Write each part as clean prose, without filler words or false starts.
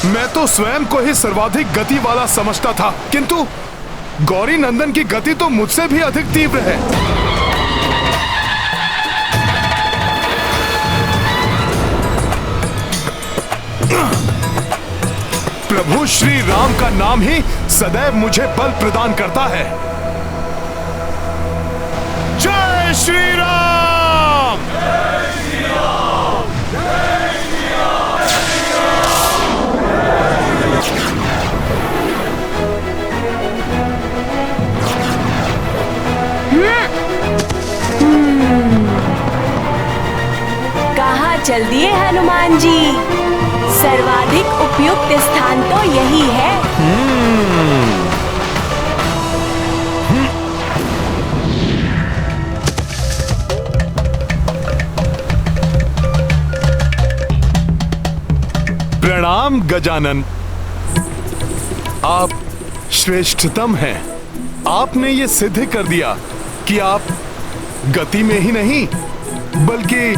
मैं तो स्वयं को ही सर्वाधिक गति वाला समझता था, किंतु गौरी नंदन की गति तो मुझसे भी अधिक तीव्र है। प्रभु श्री राम का नाम ही सदैव मुझे बल प्रदान करता है। जय श्री राम! जय श्री राम! जय श्री राम! कहाँ चल दिए हनुमान जी? सर्वाधिक उपयुक्त स्थान तो यही है। प्रणाम गजानन, आप श्रेष्ठतम हैं। आपने ये सिद्ध कर दिया कि आप गति में ही नहीं बल्कि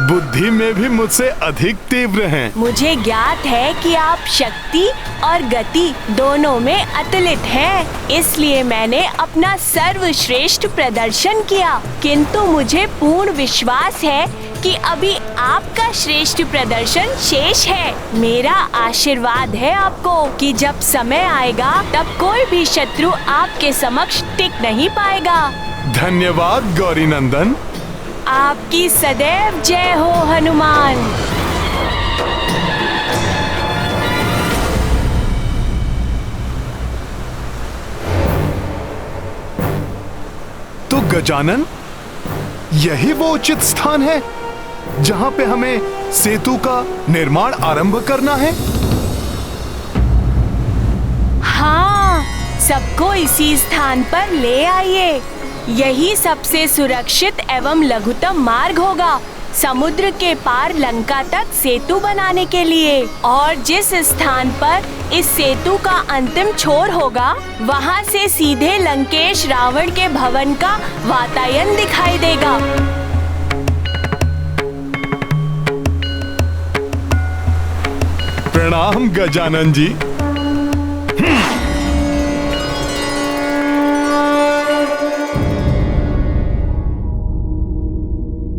बुद्धि में भी मुझसे अधिक तीव्र हैं। मुझे ज्ञात है कि आप शक्ति और गति दोनों में अतुलित हैं। इसलिए मैंने अपना सर्वश्रेष्ठ प्रदर्शन किया, किंतु मुझे पूर्ण विश्वास है कि अभी आपका श्रेष्ठ प्रदर्शन शेष है। मेरा आशीर्वाद है आपको कि जब समय आएगा तब कोई भी शत्रु आपके समक्ष टिक नहीं पाएगा। धन्यवाद गौरी नंदन। आपकी सदैव जय हो हनुमान। तो गजानन, यही वो उचित स्थान है जहां पे हमें सेतु का निर्माण आरंभ करना है? हाँ, सबको इसी स्थान पर ले आइए। यही सबसे सुरक्षित एवं लघुतम मार्ग होगा समुद्र के पार लंका तक सेतु बनाने के लिए। और जिस स्थान पर इस सेतु का अंतिम छोर होगा, वहाँ से सीधे लंकेश रावण के भवन का वातायन दिखाई देगा। प्रणाम गजानन जी।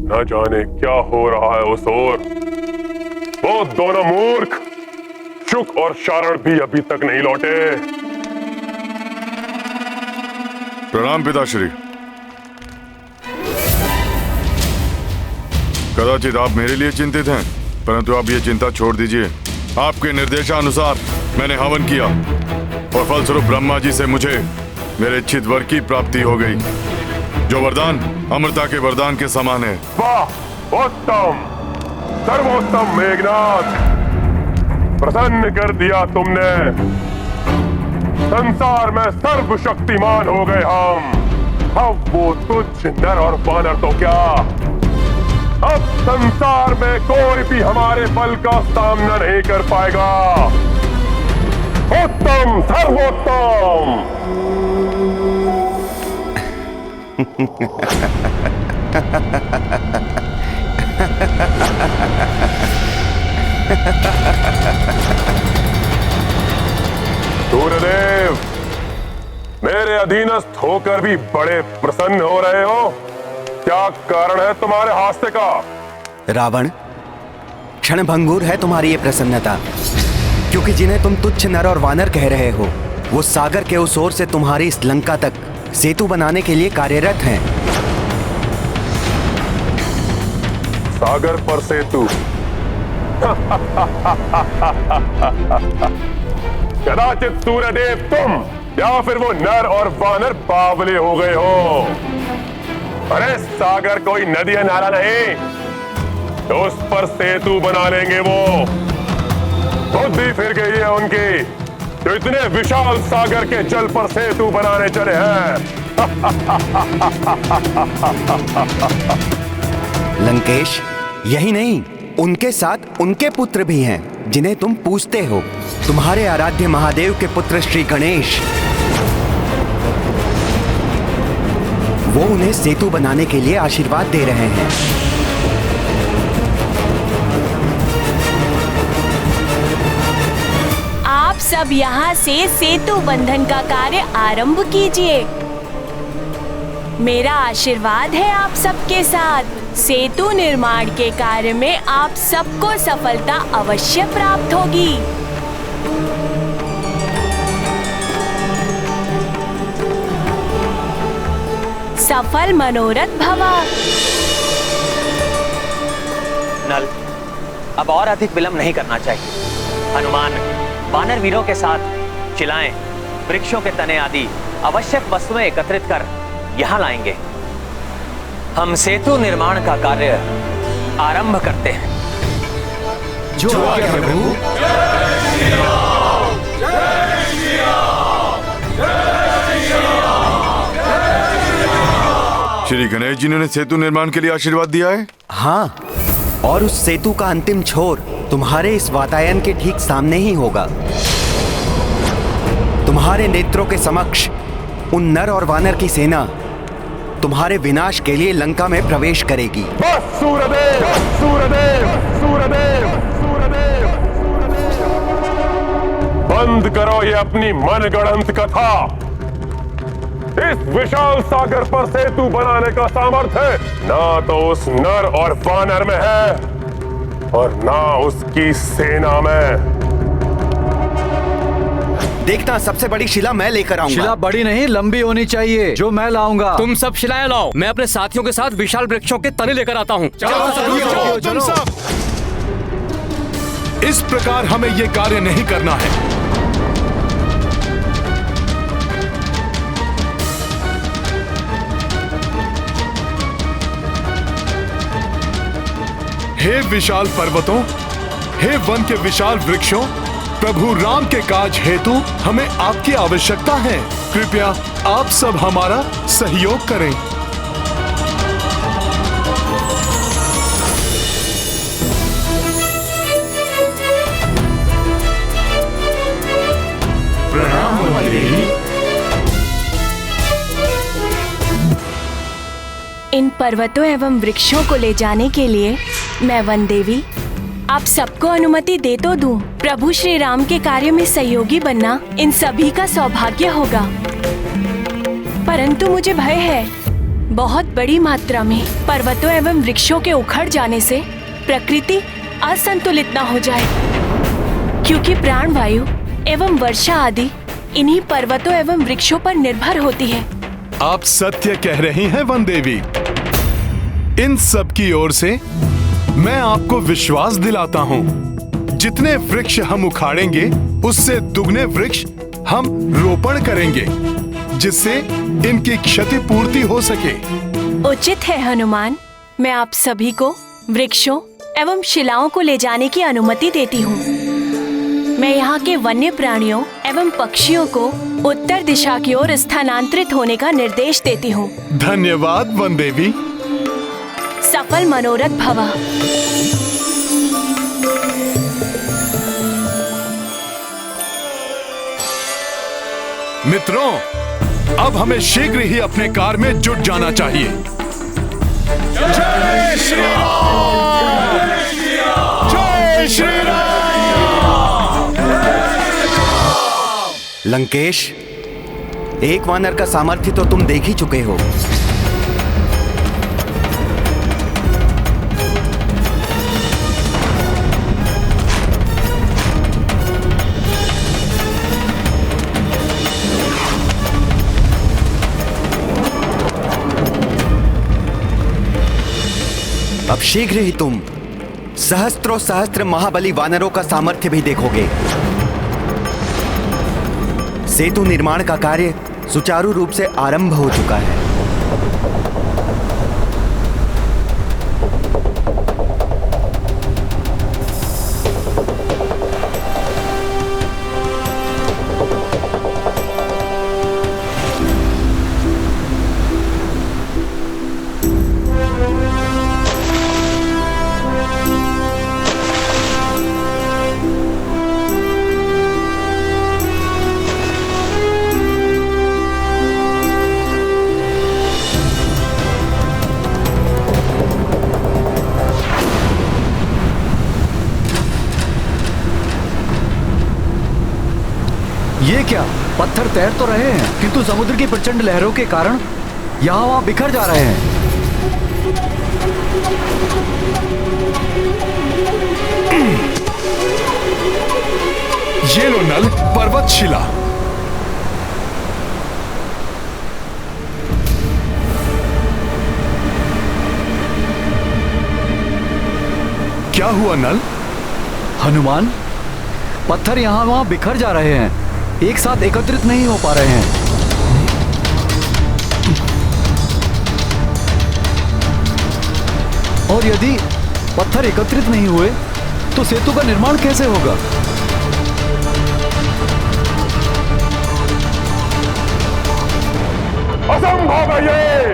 न जाने क्या हो रहा है उस ओर। वो दोनों मूर्ख शुक और शारण भी अभी तक नहीं लौटे। प्रणाम पिताश्री। कदाचित आप मेरे लिए चिंतित हैं, परंतु आप ये चिंता छोड़ दीजिए। आपके निर्देशानुसार मैंने हवन किया और फलस्वरूप ब्रह्मा जी से मुझे मेरे इच्छित वर की प्राप्ति हो गई, जो वरदान अमृता के वरदान के समान है। वाह, उत्तम, सर्वोत्तम मेघनाथ, प्रसन्न कर दिया तुमने। संसार में सर्वशक्तिमान हो गए हम। अब वो तुच्छ नर और वानर तो क्या, अब संसार में कोई भी हमारे बल का सामना नहीं कर पाएगा। उत्तम, सर्वोत्तम। सूर्यदेव, मेरे अधीनस्थ होकर भी बड़े प्रसन्न हो रहे हो। क्या कारण है तुम्हारे हास्य का? रावण, क्षणभंगुर है तुम्हारी ये प्रसन्नता, क्योंकि जिन्हें तुम तुच्छ नर और वानर कह रहे हो, वो सागर के उस ओर से तुम्हारी इस लंका तक सेतु बनाने के लिए कार्यरत हैं। सागर पर सेतु? कदाचित सूर्यदेव तुम या फिर वो नर और वानर बावले हो गए हो। अरे सागर कोई नदी या नाला नहीं, तो उस पर सेतु बना लेंगे वो। बुद्धि फिर गई है उनकी, जो इतने विशाल सागर के जल पर सेतु बनाने चले हैं। लंकेश, यही नहीं, उनके साथ उनके पुत्र भी हैं, जिन्हें तुम पूजते हो। तुम्हारे आराध्य महादेव के पुत्र श्री गणेश, वो उन्हें सेतु बनाने के लिए आशीर्वाद दे रहे हैं। सब यहाँ से सेतु बंधन का कार्य आरंभ कीजिए। मेरा आशीर्वाद है आप सबके साथ। सेतु निर्माण के कार्य में आप सबको सफलता अवश्य प्राप्त होगी। सफल मनोरथ भवा। नल, अब और अधिक विलंब नहीं करना चाहिए। हनुमान वानर वीरों के साथ शिलाएं, वृक्षों के तने आदि आवश्यक वस्तुएं एकत्रित कर यहाँ लाएंगे। हम सेतु निर्माण का कार्य आरंभ करते हैं। जो आज्ञा प्रभु। श्री गणेश जी ने सेतु निर्माण के लिए आशीर्वाद दिया है। हाँ, और उस सेतु का अंतिम छोर तुम्हारे इस वातायन के ठीक सामने ही होगा। तुम्हारे नेत्रों के समक्ष उन नर और वानर की सेना तुम्हारे विनाश के लिए लंका में प्रवेश करेगी। बस सूर्यदेव, सूर्यदेव, सूर्यदेव, सूर्यदेव, बंद करो ये अपनी मनगढ़ंत कथा। इस विशाल सागर पर सेतु बनाने का सामर्थ्य ना तो उस नर और वानर में है और ना उसकी सेना में। देखना, सबसे बड़ी शिला मैं लेकर आऊंगा। शिला बड़ी नहीं, लंबी होनी चाहिए, जो मैं लाऊंगा। तुम सब शिलाएं लाओ, मैं अपने साथियों के साथ विशाल वृक्षों के तने लेकर आता हूँ। तुम सब। इस प्रकार हमें ये कार्य नहीं करना है। हे विशाल पर्वतों, हे वन के विशाल वृक्षों, प्रभु राम के काज हेतु हमें आपकी आवश्यकता है। कृपया आप सब हमारा सहयोग करें। इन पर्वतों एवं वृक्षों को ले जाने के लिए मैं वन देवी आप सबको अनुमति दे तो दूं। प्रभु श्री राम के कार्य में सहयोगी बनना इन सभी का सौभाग्य होगा, परंतु मुझे भय है बहुत बड़ी मात्रा में पर्वतों एवं वृक्षों के उखड़ जाने से प्रकृति असंतुलित न हो जाए, क्योंकि प्राणवायु एवं वर्षा आदि इन्हीं पर्वतों एवं वृक्षों पर निर्भर होती है। आप सत्य कह रही हैं वन देवी। इन सब की ओर से मैं आपको विश्वास दिलाता हूँ, जितने वृक्ष हम उखाड़ेंगे उससे दुगने वृक्ष हम रोपण करेंगे, जिससे इनकी क्षतिपूर्ति हो सके। उचित है हनुमान, मैं आप सभी को वृक्षों एवं शिलाओं को ले जाने की अनुमति देती हूँ। मैं यहाँ के वन्य प्राणियों एवं पक्षियों को उत्तर दिशा की ओर स्थानांतरित होने का निर्देश देती हूँ। धन्यवाद वन देवी। सफल मनोरथ भवा। मित्रों, अब हमें शीघ्र ही अपने कार्य में जुट जाना चाहिए। जय श्री राम! जय श्री राम! लंकेश, एक वानर का सामर्थ्य तो तुम देख ही चुके हो। अब शीघ्र ही तुम सहस्त्रों सहस्त्र महाबली वानरों का सामर्थ्य भी देखोगे। सेतु निर्माण का कार्य सुचारू रूप से आरंभ हो चुका है। क्या, पत्थर तैर तो रहे हैं किंतु समुद्र की प्रचंड लहरों के कारण यहाँ वहाँ बिखर जा रहे हैं। ये लो नल, पर्वत शिला। क्या हुआ नल? हनुमान, पत्थर यहाँ वहाँ बिखर जा रहे हैं, एक साथ एकत्रित नहीं हो पा रहे हैं। और यदि पत्थर एकत्रित नहीं हुए तो सेतु का निर्माण कैसे होगा? असंभव है ये।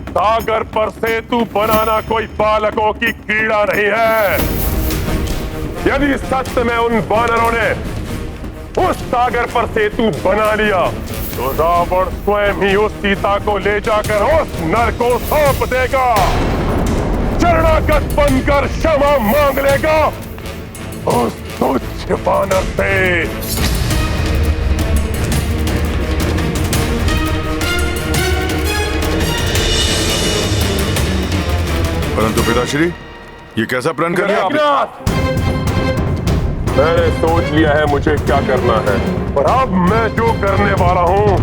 सागर पर सेतु बनाना कोई बालकों की क्रीड़ा नहीं है। यदि सत्य में उन वानरों ने उस सागर पर सेतु बना लिया तो रावण स्वयं ही उस सीता को ले जाकर उस नर को सौंप देगा, शरणागत बनकर क्षमा मांग लेगा उस तुच्छ वानर से। परंतु पिताश्री, ये कैसा प्रण कर लिया आपने? मैंने सोच लिया है मुझे क्या करना है, और अब मैं जो करने वाला हूं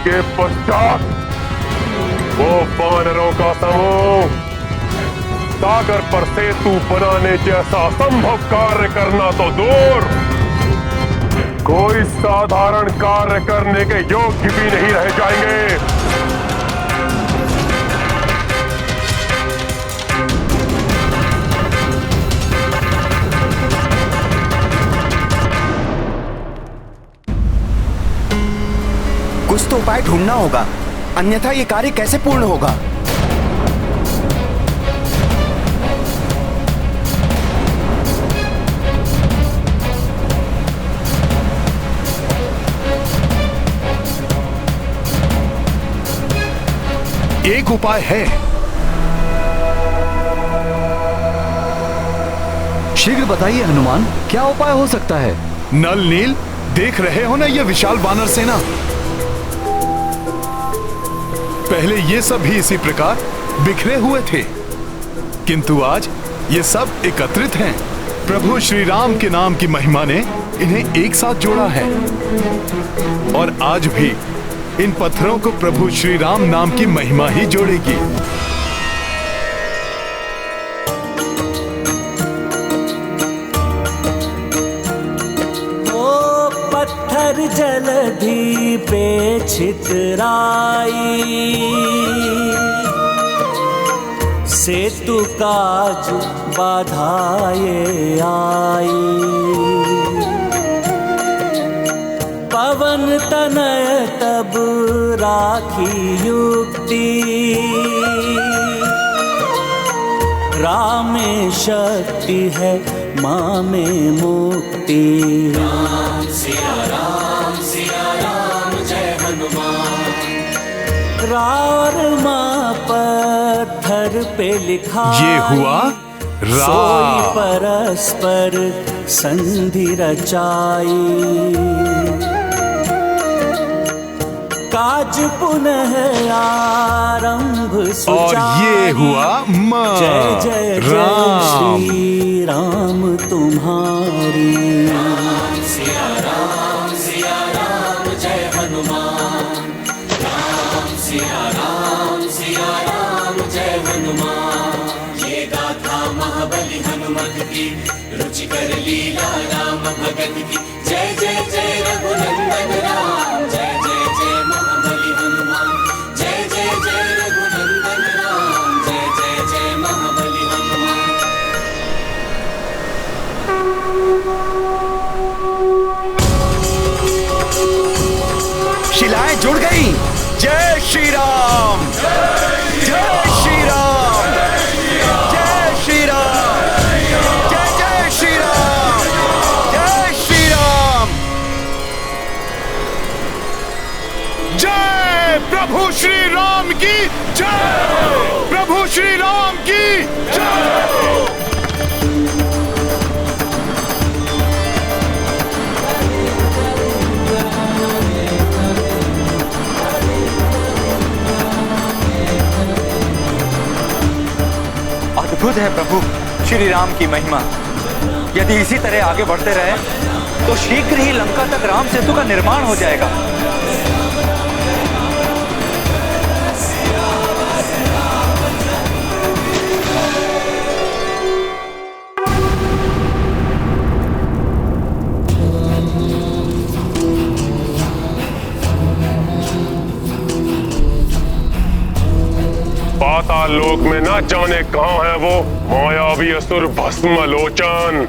के पश्चात वो वानरों का समूह सागर पर सेतु बनाने जैसा असंभव कार्य करना तो दूर, कोई साधारण कार्य करने के योग्य भी नहीं रह जाएंगे। कुछ तो उपाय ढूंढना होगा, अन्यथा ये कार्य कैसे पूर्ण होगा? एक उपाय है। शीघ्र बताइए हनुमान, क्या उपाय हो सकता है? नल नील, देख रहे हो ना ये विशाल वानर सेना? पहले ये सब भी इसी प्रकार बिखरे हुए थे, किंतु आज ये सब एकत्रित हैं। प्रभु श्री राम के नाम की महिमा ने इन्हें एक साथ जोड़ा है, और आज भी इन पत्थरों को प्रभु श्री राम नाम की महिमा ही जोड़ेगी। पत्थर जलधि पे छितराई, सेतु काज बाधाए आई। पवन तनय तब राखी युक्ति, राम में शक्ति है माँ में मुक्ति। राम सिया राम जय हनुमान। रार माँ पत्थर पे लिखा, ये हुआ सोई परस्पर संधि रचाई। काज पुनः आरंभ और ये हुआ माँ जय जय राम। श्री राम तुम्हारी। सिया राम जय हनुमान। सिया राम जय हनुमान। ये गाथा महाबली हनुमत की, रुचिकर लीला राम भगत की। जय जय जय रघुनंदन राम, जय जय जय महाबली हनुमान। जय जय जय रघुनंदन राम, जय जय जय महाबली हनुमान। शिलाएं जुड़ गई। जय श्री राम, जय श्री राम, जय श्री राम, जय जय श्री राम, जय श्री राम। जय प्रभु श्री राम की जय, प्रभु श्री राम की जय। अद्भुत है प्रभु श्री राम की महिमा। यदि इसी तरह आगे बढ़ते रहे तो शीघ्र ही लंका तक राम सेतु का निर्माण हो जाएगा। पाताल लोक में ना जाने कहां है वो मायावी असुर भस्मलोचन।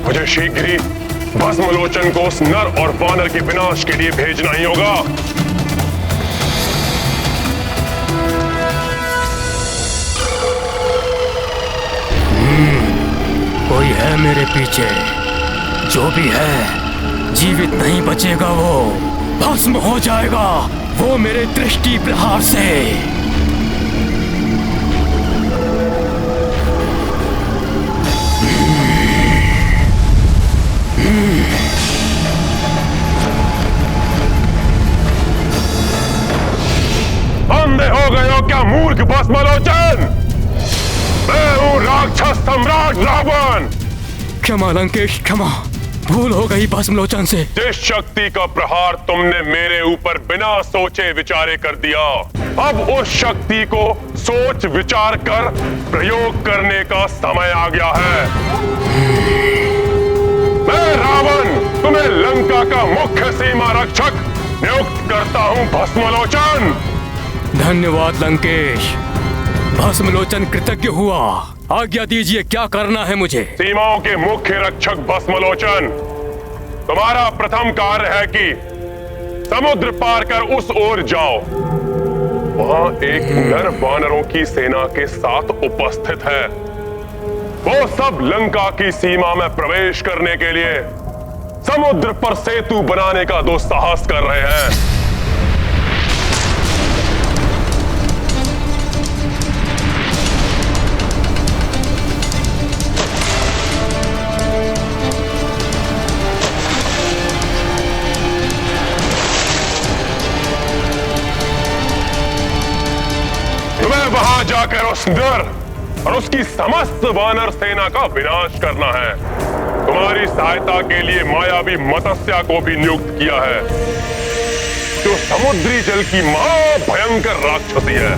मुझे शीघ्र ही भस्मलोचन को उस नर और वानर के विनाश के लिए भेजना ही होगा। कोई है मेरे पीछे, जो भी है जीवित नहीं बचेगा, वो भस्म हो जाएगा, वो मेरे दृष्टि प्रहार से। अंधे हो गए हो क्या मूर्ख भस्मलोचन? मैं हूं राक्षस सम्राट रावण। क्षमा लंकेश, क्षमा, भूल हो गई भस्मलोचन से। जिस शक्ति का प्रहार तुमने मेरे ऊपर बिना सोचे विचारे कर दिया, अब उस शक्ति को सोच विचार कर प्रयोग करने का समय आ गया है। मैं रावण तुम्हें लंका का मुख्य सीमा रक्षक नियुक्त करता हूं भस्मलोचन। धन्यवाद लंकेश, भस्मलोचन कृतज्ञ हुआ। आज्ञा दीजिए, क्या करना है मुझे? सीमाओं के मुख्य रक्षक भस्मलोचन, तुम्हारा प्रथम कार्य है कि समुद्र पार कर उस ओर जाओ। वहां एक नर वानरों की सेना के साथ उपस्थित है। वो सब लंका की सीमा में प्रवेश करने के लिए समुद्र पर सेतु बनाने का दुस्साहस कर रहे हैं। वहां जाकर उस नर और उसकी समस्त वानर सेना का विनाश करना है। तुम्हारी सहायता के लिए मायावी मत्स्या को भी नियुक्त किया है, जो समुद्री जल की महा भयंकर राक्षसी है।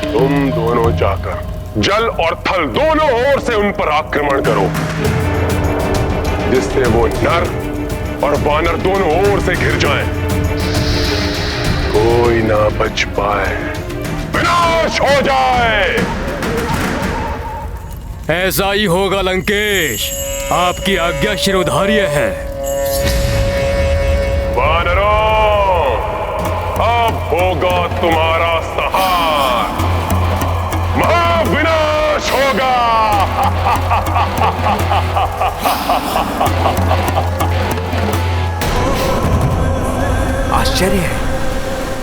तुम दोनों जाकर जल और थल दोनों ओर से उन पर आक्रमण करो, जिससे वो नर और वानर दोनों ओर से घिर जाएं। कोई ना बच पाए, विनाश हो जाए। ऐसा ही होगा लंकेश, आपकी आज्ञा शिरोधार्य है। वानरों, अब होगा तुम्हारा संहार, महाविनाश होगा। आश्चर्य है,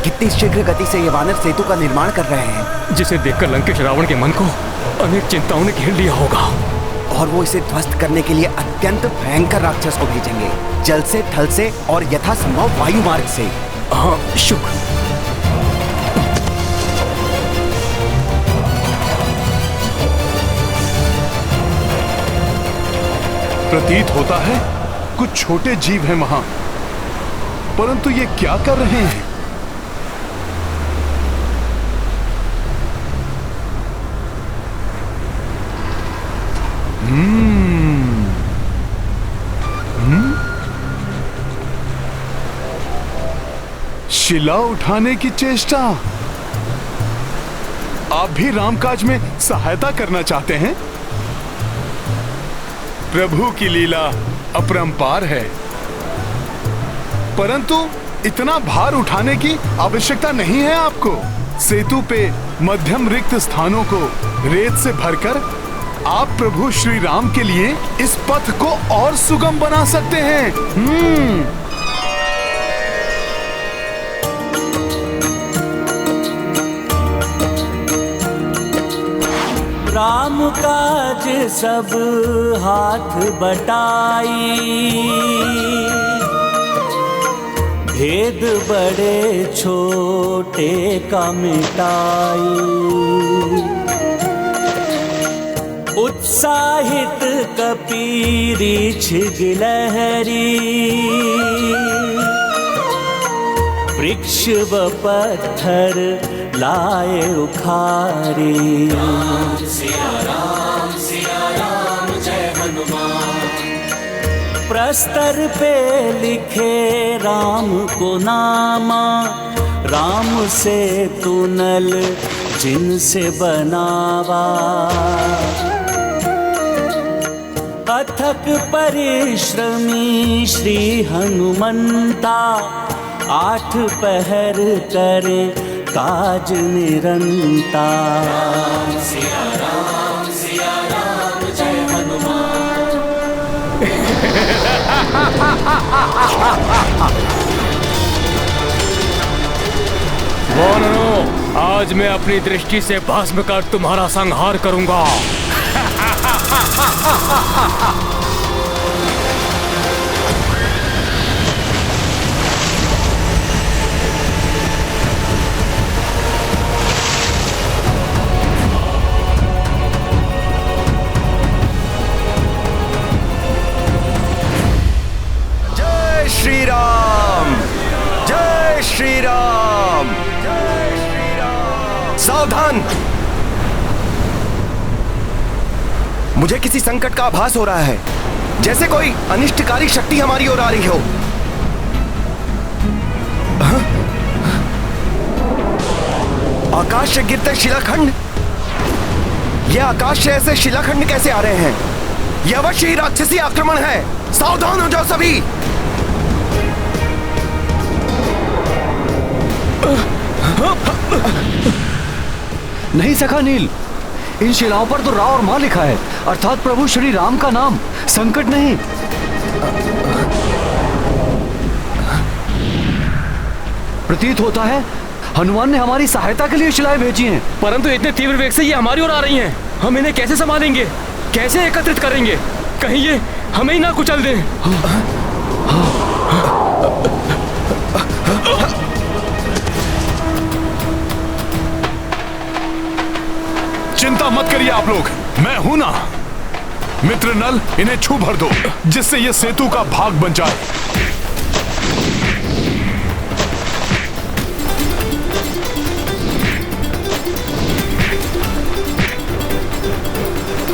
कितनी शीघ्र गति से ये वानर सेतु का निर्माण कर रहे हैं, जिसे देखकर लंकेश रावण के मन को अनेक चिंताओं ने घेर लिया होगा। और वो इसे ध्वस्त करने के लिए अत्यंत भयंकर राक्षस को भेजेंगे, जल से, थल से और यथासंभव वायु मार्ग से। हाँ, शुक्र। प्रतीत होता है कुछ छोटे जीव हैं वहां, परंतु ये क्या कर रहे हैं? शिला उठाने की चेष्टा। आप भी रामकाज में सहायता करना चाहते हैं? प्रभु की लीला अपरंपार है, परंतु इतना भार उठाने की आवश्यकता नहीं है आपको। सेतु पे मध्यम रिक्त स्थानों को रेत से भरकर आप प्रभु श्री राम के लिए इस पथ को और सुगम बना सकते हैं। राम काज सब हाथ बटाई, भेद बड़े छोटे का मिटाई। उत्साहित कपीरी छिगिलहरी वृक्ष व पत्थर लाए उखारी। सिया राम जय हनुमान। प्रस्तर पे लिखे राम को नामा, राम से तुनल जिनसे बनावा। अथक परिश्रमी श्री हनुमंता, 8 पहर करे काज निरंता। सिया राम जय हनुमान। वानरों, आज मैं अपनी दृष्टि से भस्म कर तुम्हारा संहार करूंगा। जय श्री राम, जय श्री राम, जय श्री राम। सावधान, मुझे किसी संकट का आभास हो रहा है, जैसे कोई अनिष्टकारी शक्ति हमारी ओर आ रही हो। आकाश से गिरते शिलाखंड, यह आकाश से ऐसे शिलाखंड कैसे आ रहे हैं? यह अवश्य ही राक्षसी आक्रमण है। सावधान हो जाओ सभी। नहीं सखा नील, इन शिलाओं पर तो रा और मां लिखा है, अर्थात प्रभु श्री राम का नाम। संकट नहीं। प्रतीत होता है हनुमान ने हमारी सहायता के लिए शिलाएं भेजी हैं। परंतु इतने तीव्र वेग से ये हमारी ओर आ रही हैं। हम इन्हें कैसे संभालेंगे, कैसे एकत्रित करेंगे? कहीं ये हमें ही ना कुचल दें। चिंता मत करिए आप लोग, मैं हूं ना। मित्र नल, इन्हें छू भर दो, जिससे ये सेतु का भाग बन जाए।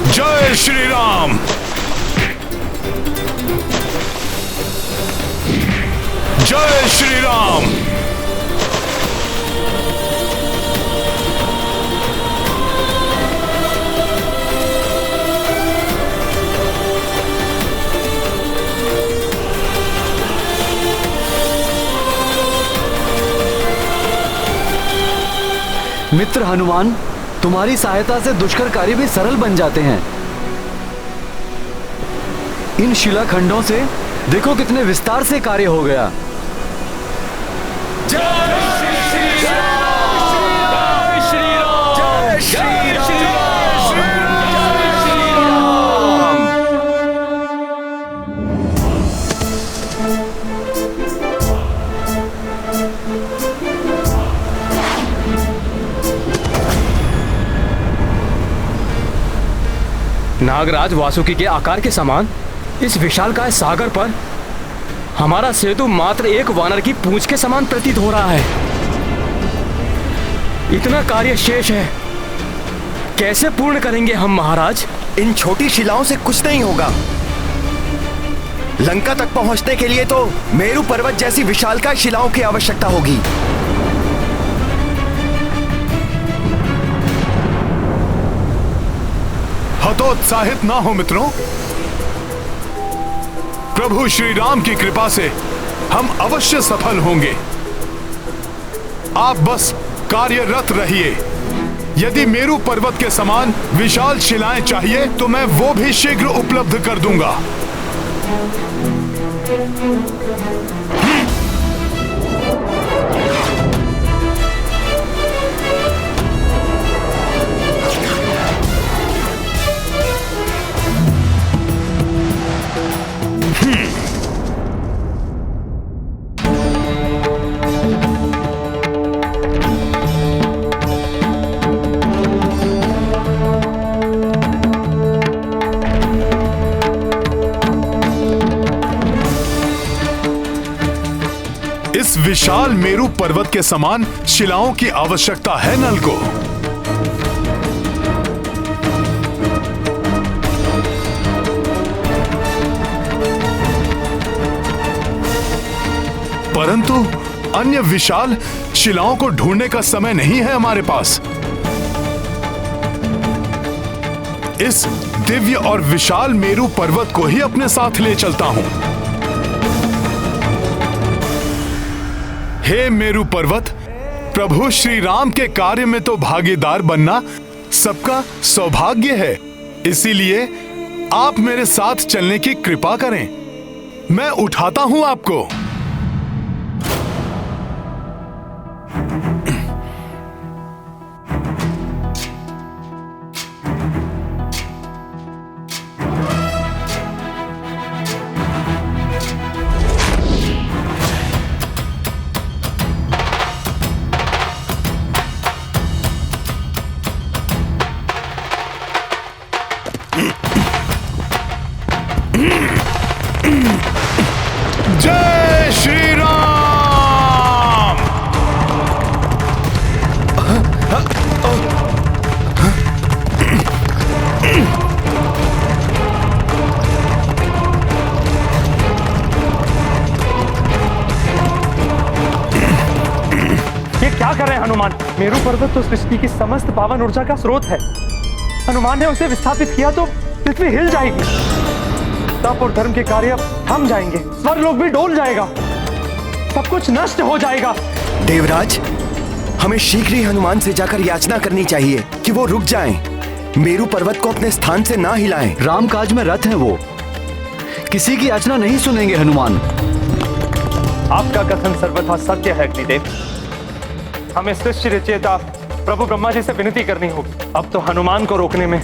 जय श्री राम, जय श्री राम। मित्र हनुमान, तुम्हारी सहायता से दुष्कर कार्य भी सरल बन जाते हैं। इन शिलाखंडों से देखो कितने विस्तार से कार्य हो गया। नागराज वासुकी के आकार के समान इस विशालकाय सागर पर हमारा सेतु मात्र एक वानर की पूंछ के समान प्रतीत हो रहा है। इतना कार्य शेष है, कैसे पूर्ण करेंगे हम महाराज? इन छोटी शिलाओं से कुछ नहीं होगा। लंका तक पहुंचने के लिए तो मेरु पर्वत जैसी विशालकाय शिलाओं की आवश्यकता होगी। हतोत्साहित ना हो मित्रों, प्रभु श्री राम की कृपा से हम अवश्य सफल होंगे। आप बस कार्यरत रहिए। यदि मेरु पर्वत के समान विशाल शिलाएं चाहिए तो मैं वो भी शीघ्र उपलब्ध कर दूंगा। इस विशाल मेरू पर्वत के समान शिलाओं की आवश्यकता है नल को। परंतु अन्य विशाल शिलाओं को ढूंढने का समय नहीं है हमारे पास। इस दिव्य और विशाल मेरू पर्वत को ही अपने साथ ले चलता हूं। हे मेरू पर्वत, प्रभु श्री राम के कार्य में तो भागीदार बनना सबका सौभाग्य है। इसीलिए आप मेरे साथ चलने की कृपा करें। मैं उठाता हूं आपको। जय श्री राम। ये क्या कर रहे हैं हनुमान? मेरू पर्वत तो सृष्टि की समस्त पावन ऊर्जा का स्रोत है। हनुमान ने उसे विस्थापित किया तो पृथ्वी हिल जाएगी, तप और धर्म के कार्य थम जाएंगे, स्वर्गलोक भी डोल जाएगा, सब कुछ नष्ट हो जाएगा। देवराज, हमें शीघ्र ही हनुमान से जाकर याचना करनी चाहिए कि वो रुक जाएं, मेरू पर्वत को अपने स्थान से ना हिलाएं। राम काज में रत हैं वो, किसी की याचना नहीं सुनेंगे हनुमान। आपका कथन सर्वथा सत्य है अग्निदेव। हमें सृष्टि रचयिता प्रभु ब्रह्मा जी से विनती करनी होगी। अब तो हनुमान को रोकने में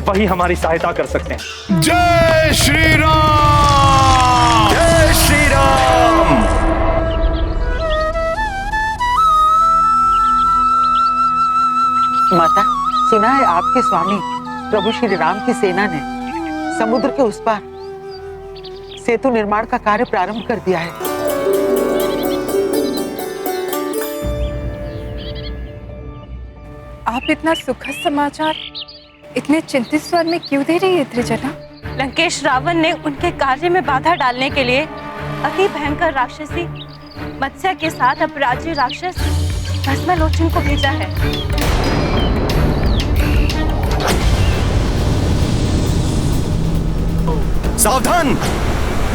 वही हमारी सहायता कर सकते हैं। जय श्री राम। जय श्री राम। माता, सुना है आपके स्वामी प्रभु श्री राम की सेना ने समुद्र के उस पार सेतु निर्माण का कार्य प्रारंभ कर दिया है। आप इतना सुखद समाचार इतने चिंतित स्वर में क्यों दे रही है त्रिजना? लंकेश रावण ने उनके कार्य में बाधा डालने के लिए अति भयंकर राक्षसी मत्स्य के साथ अपराज्य राक्षस भस्मलोचन को भेजा है। सावधान,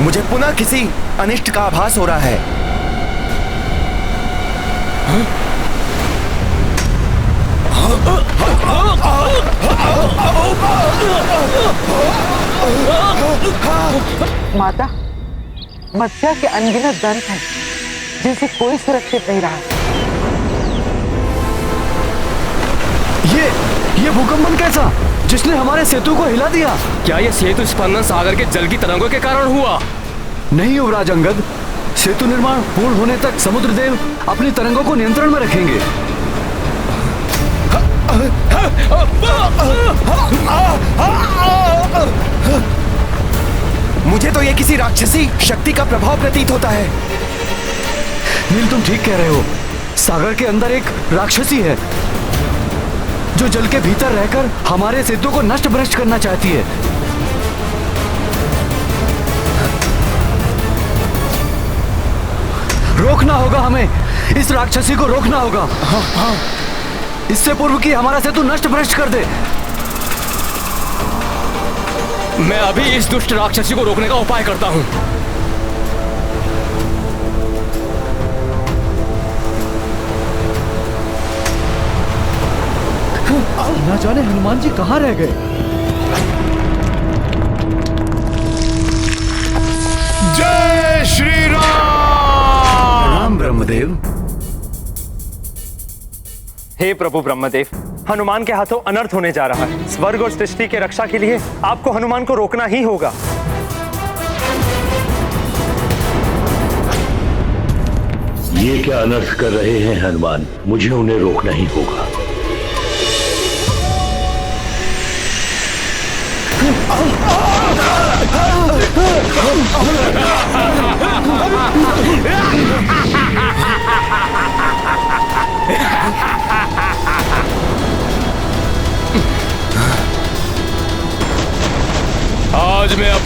मुझे पुनः किसी अनिष्ट का आभास हो रहा है। माता, मत्स्य के अनगिनत दंत हैं जिनसे कोई सुरक्षित नहीं रहा। ये भूकंपन कैसा, जिसने हमारे सेतु को हिला दिया? क्या ये सेतु स्पंदन सागर के जल की तरंगों के कारण हुआ? नहीं युवराज अंगद, सेतु निर्माण पूर्ण होने तक समुद्र देव अपनी तरंगों को नियंत्रण में रखेंगे। मुझे तो ये किसी राक्षसी शक्ति का प्रभाव प्रतीत होता है। नील, तुम ठीक कह रहे हो। सागर के अंदर एक राक्षसी है जो जल के भीतर रहकर हमारे सेतु को नष्ट भ्रष्ट करना चाहती है। रोकना होगा हमें, इस राक्षसी को रोकना होगा। हाँ। इससे पूर्व कि हमारा सेतु नष्ट भ्रष्ट कर दे। मैं अभी इस दुष्ट राक्षसी को रोकने का उपाय करता हूँ। ना जाने हनुमान जी कहाँ रह गए। जय श्री राम। राम ब्रह्मदेव। हे प्रभु ब्रह्मदेव, हनुमान के हाथों अनर्थ होने जा रहा है। स्वर्ग और सृष्टि के रक्षा के लिए आपको हनुमान को रोकना ही होगा। ये क्या अनर्थ कर रहे हैं हनुमान? मुझे उन्हें रोकना ही होगा।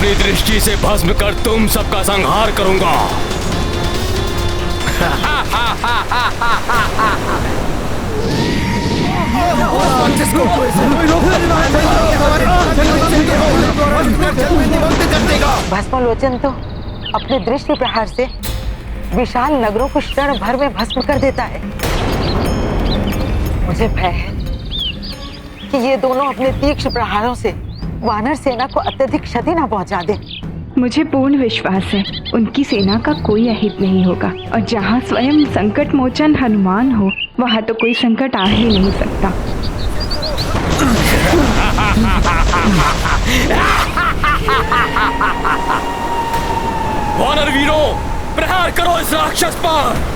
अपनी दृष्टि से भस्म कर तुम सबका संहार करूंगा। भस्मलोचन तो अपने दृष्टि प्रहार से विशाल नगरों को क्षण भर में भस्म कर देता है। मुझे भय है कि ये दोनों अपने तीक्ष्ण प्रहारों से वानर सेना को अत्यधिक क्षति न पहुंचा दे। मुझे पूर्ण विश्वास है उनकी सेना का कोई अहित नहीं होगा, और जहाँ स्वयं संकट मोचन हनुमान हो वहाँ तो कोई संकट आ ही नहीं सकता। वानर वीरों, प्रहार करो इस राक्षस पर।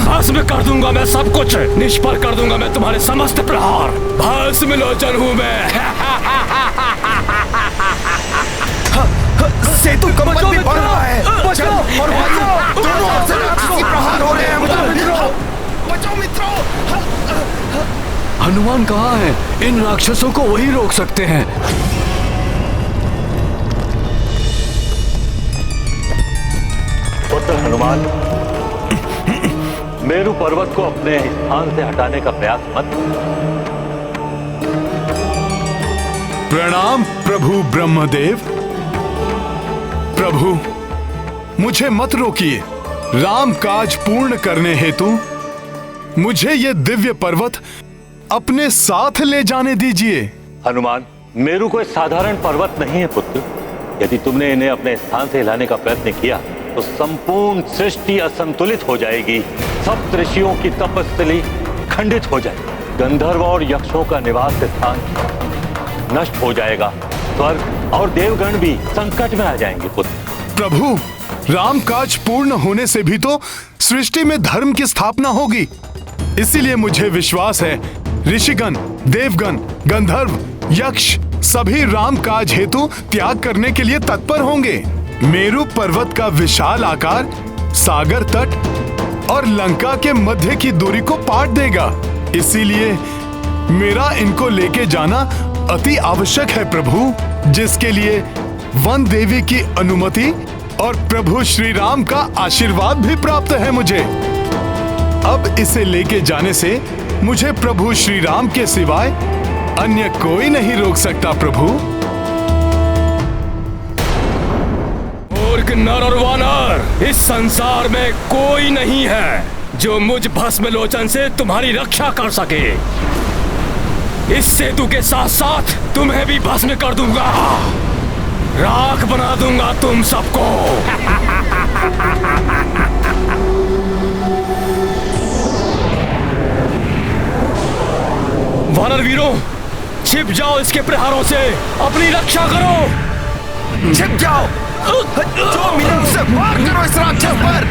भस्म कर दूंगा मैं सब कुछ, निष्फल कर दूंगा मैं तुम्हारे समस्त प्रहार। भस्म लोचन हूं मैं। सेतु कमल भी बढ़ रहा है, जल और वायु दोनों ओर से राक्षसी प्रहार हो रहे हैं। बचाओ मित्रों। हनुमान कहाँ है? इन राक्षसों को वही रोक सकते हैं। पुत्र हनुमान, मेरु पर्वत को अपने स्थान से हटाने का प्रयास मत करो। प्रणाम प्रभु ब्रह्मदेव। प्रभु, मुझे मत रोकिए। राम काज पूर्ण करने हेतु मुझे ये दिव्य पर्वत अपने साथ ले जाने दीजिए। हनुमान, मेरु कोई साधारण पर्वत नहीं है पुत्र। यदि तुमने इन्हें अपने स्थान से हिलाने का प्रयत्न किया तो संपूर्ण सृष्टि असंतुलित हो जाएगी। सब ऋषियों की तपस्थली खंडित हो जाएगी। गंधर्व और यक्षों का निवास स्थान नष्ट हो जाएगा। स्वर्ग और देवगण भी संकट में आ जाएंगे पुत्र। प्रभु, राम काज पूर्ण होने से भी तो सृष्टि में धर्म की स्थापना होगी। इसीलिए मुझे विश्वास है ऋषिगण, देवगण, गंधर्व, यक्ष सभी राम काज हेतु त्याग करने के लिए तत्पर होंगे। मेरु पर्वत का विशाल आकार सागर तट और लंका के मध्य की दूरी को पाट देगा। इसीलिए मेरा इनको लेके जाना अति आवश्यक है प्रभु, जिसके लिए वन देवी की अनुमति और प्रभु श्री राम का आशीर्वाद भी प्राप्त है मुझे। अब इसे लेके जाने से मुझे प्रभु श्री राम के सिवाय अन्य कोई नहीं रोक सकता प्रभु। मूर्ख नर और वानर, इस संसार में कोई नहीं है जो मुझ भस्मलोचन से तुम्हारी रक्षा कर सके। इस सेतु के साथ साथ तुम्हें भी भस्म कर दूंगा, राख बना दूंगा तुम सबको। वानर वीरों, छिप जाओ इसके प्रहारों से, अपनी रक्षा करो। छिप जाओ, जो मिले उसे वार करो इस राक्षस पर,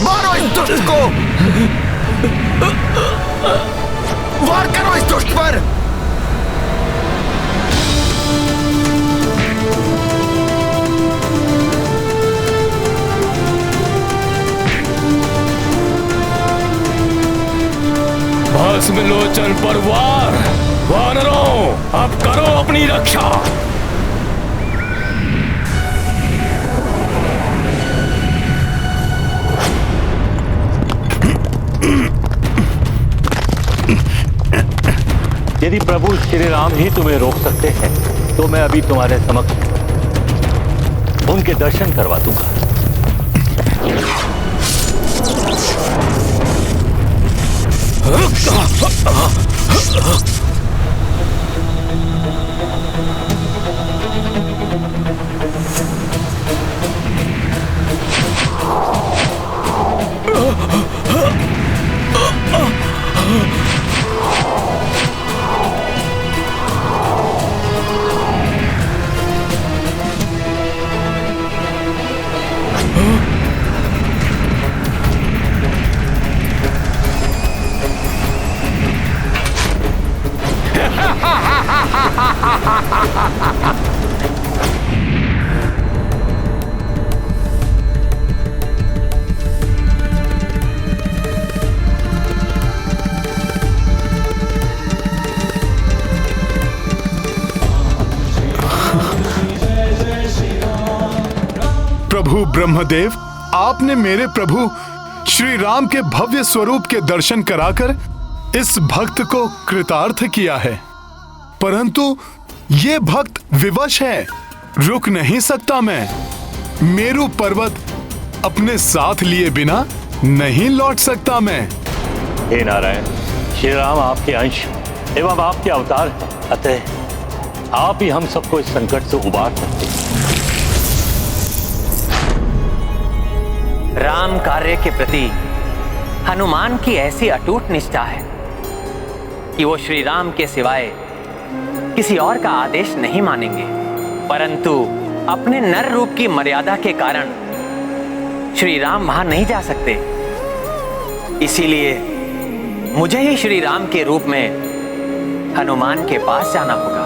मारो इस दुष्ट को, वार करो इस दुष्ट पर। भस्मलोचन पर वार। वानरों, अब करो अपनी रक्षा। यदि प्रभु श्री राम ही तुम्हें रोक सकते हैं तो मैं अभी तुम्हारे समक्ष उनके दर्शन करवा दूंगा। प्रभु ब्रह्मदेव, आपने मेरे प्रभु श्री राम के भव्य स्वरूप के दर्शन कराकर इस भक्त को कृतार्थ किया है, परंतु ये भक्त विवश है, रुक नहीं सकता मैं। मेरू पर्वत अपने साथ लिए बिना नहीं लौट सकता मैं। हे नारायण, श्री राम आपके अंश एवं आपके अवतार हैं, अतः आप ही हम सबको इस संकट से उबार सकते हैं। राम कार्य के प्रति हनुमान की ऐसी अटूट निष्ठा है कि वो श्री राम के सिवाय किसी और का आदेश नहीं मानेंगे, परंतु अपने नर रूप की मर्यादा के कारण श्री राम वहां नहीं जा सकते। इसीलिए मुझे ही श्री राम के रूप में हनुमान के पास जाना होगा।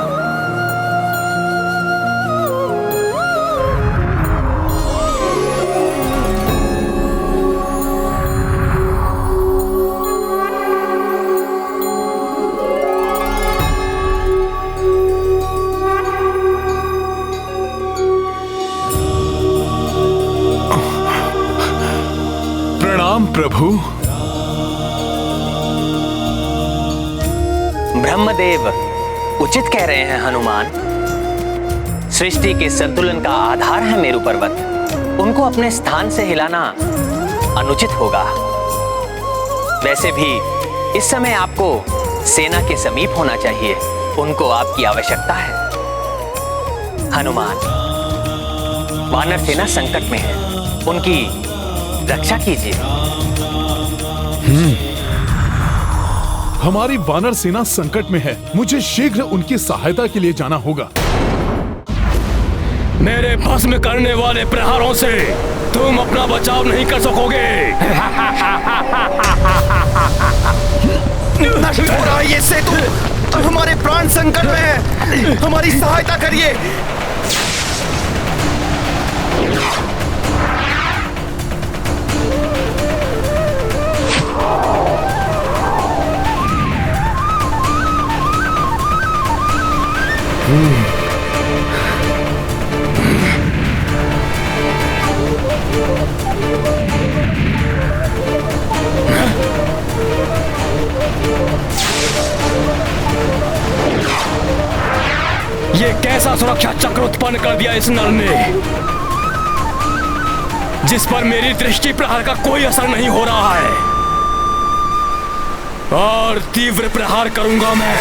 प्रभु। ब्रह्मदेव उचित कह रहे हैं हनुमान। सृष्टि के संतुलन का आधार है मेरू पर्वत, उनको अपने स्थान से हिलाना अनुचित होगा। वैसे भी इस समय आपको सेना के समीप होना चाहिए, उनको आपकी आवश्यकता है। हनुमान, वानर सेना संकट में है, उनकी रक्षा कीजिए। हमारी वानर सेना संकट में है, मुझे शीघ्र उनकी सहायता के लिए जाना होगा। मेरे भस्म करने वाले प्रहारों से तुम अपना बचाव नहीं कर सकोगे। नष्ट हो रहा है ये सेतु, हमारे प्राण संकट में है, हमारी सहायता करिए। ये कैसा सुरक्षा चक्र उत्पन्न कर दिया इस नर ने, जिस पर मेरी दृष्टि प्रहार का कोई असर नहीं हो रहा है। और तीव्र प्रहार करूंगा मैं।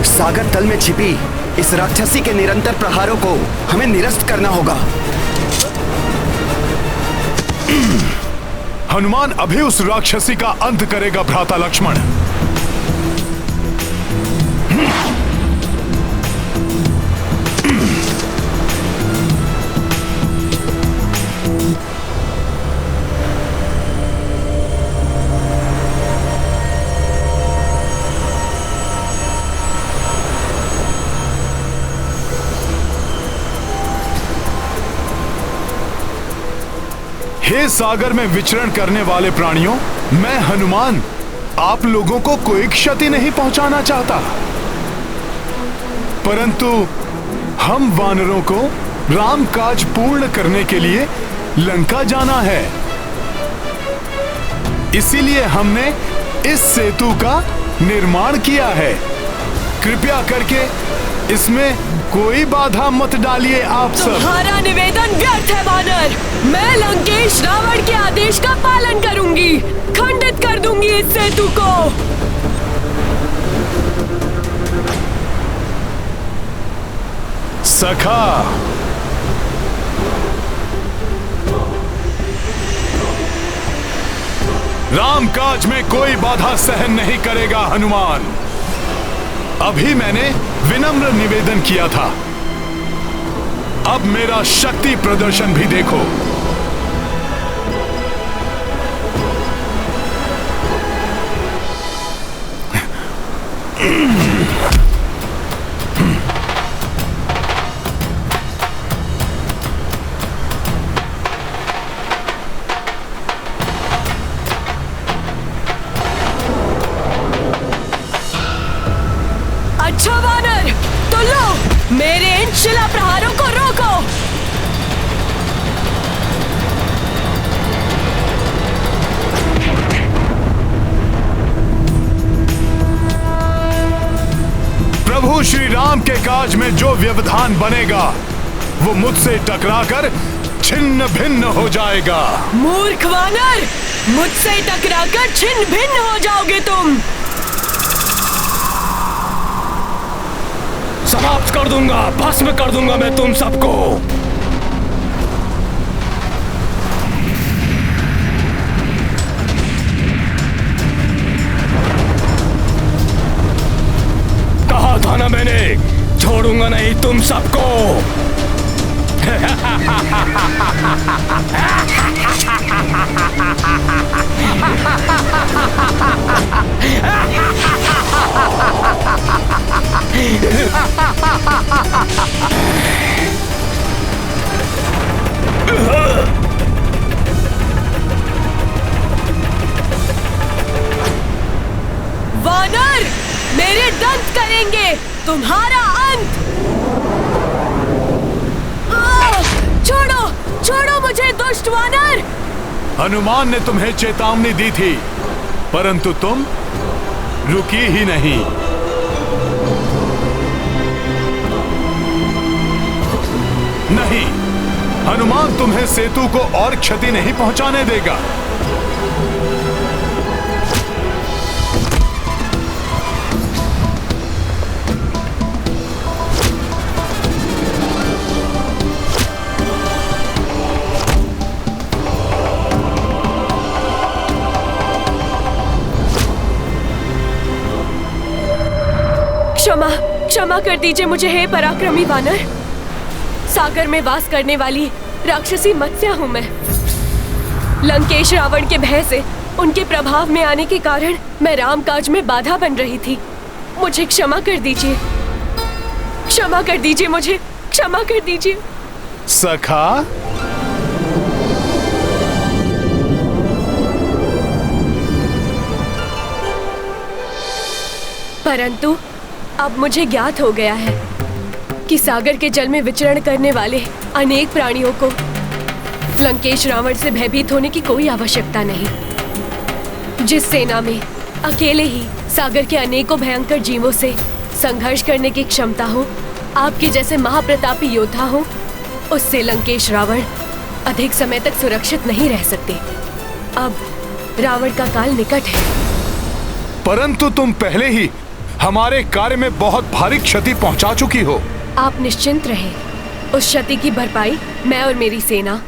सागर तल में छिपी इस राक्षसी के निरंतर प्रहारों को हमें निरस्त करना होगा। हनुमान अभी उस राक्षसी का अंत करेगा भ्राता लक्ष्मण। हे सागर में विचरण करने वाले प्राणियों, मैं हनुमान आप लोगों को कोई क्षति नहीं पहुंचाना चाहता, परंतु हम वानरों को राम काज पूर्ण करने के लिए लंका जाना है। इसीलिए हमने इस सेतु का निर्माण किया है। कृपया करके इसमें कोई बाधा मत डालिए आप सब। तुम्हारा निवेदन व्यर्थ है वानर। मैं लंकेश रावण के आदेश का पालन करूंगी, खंडित कर दूंगी इस सेतु को। सखा, रामकाज में कोई बाधा सहन नहीं करेगा हनुमान। अभी मैंने विनम्र निवेदन किया था, अब मेरा शक्ति प्रदर्शन भी देखो। अच्छा वानर, तो लो मेरे इन शिला प्रहारों को रोको। प्रभु श्री राम के काज में जो व्यवधान बनेगा वो मुझसे टकराकर छिन्न भिन्न हो जाएगा। मूर्ख वानर, मुझसे टकराकर छिन्न भिन्न हो जाओगे तुम। समाप्त कर दूंगा, भस्म कर दूंगा मैं तुम सबको। कहा था ना मैंने, छोड़ूंगा नहीं तुम सबको। वानर, मेरे दंत करेंगे तुम्हारा अंत। छोड़ो, छोड़ो मुझे दुष्ट वानर। हनुमान ने तुम्हें चेतावनी दी थी, परंतु तुम रुकी ही नहीं। नहीं, हनुमान तुम्हें सेतु को और क्षति नहीं पहुंचाने देगा। क्षमा, क्षमा कर दीजिए मुझे हे पराक्रमी वानर। सागर में वास करने वाली राक्षसी मत्स्या हूँ मैं। लंकेश रावण के भय से, उनके प्रभाव में आने के कारण मैं रामकाज में बाधा बन रही थी। मुझे क्षमा कर दीजिए, क्षमा कर दीजिए, मुझे क्षमा कर दीजिए। सखा, परंतु अब मुझे ज्ञात हो गया है कि सागर के जल में विचरण करने वाले अनेक प्राणियों को लंकेश रावण से भयभीत होने की कोई आवश्यकता नहीं। जिस सेना में अकेले ही सागर के अनेकों भयंकर जीवों से संघर्ष करने की क्षमता हो, आपके जैसे महाप्रतापी योद्धा हो, उससे लंकेश रावण अधिक समय तक सुरक्षित नहीं रह सकते। अब रावण का काल निकट है। परंतु तुम पहले ही हमारे कार्य में बहुत भारी क्षति पहुंचा चुकी हो। आप निश्चिंत रहें, उस क्षति की भरपाई मैं और मेरी सेना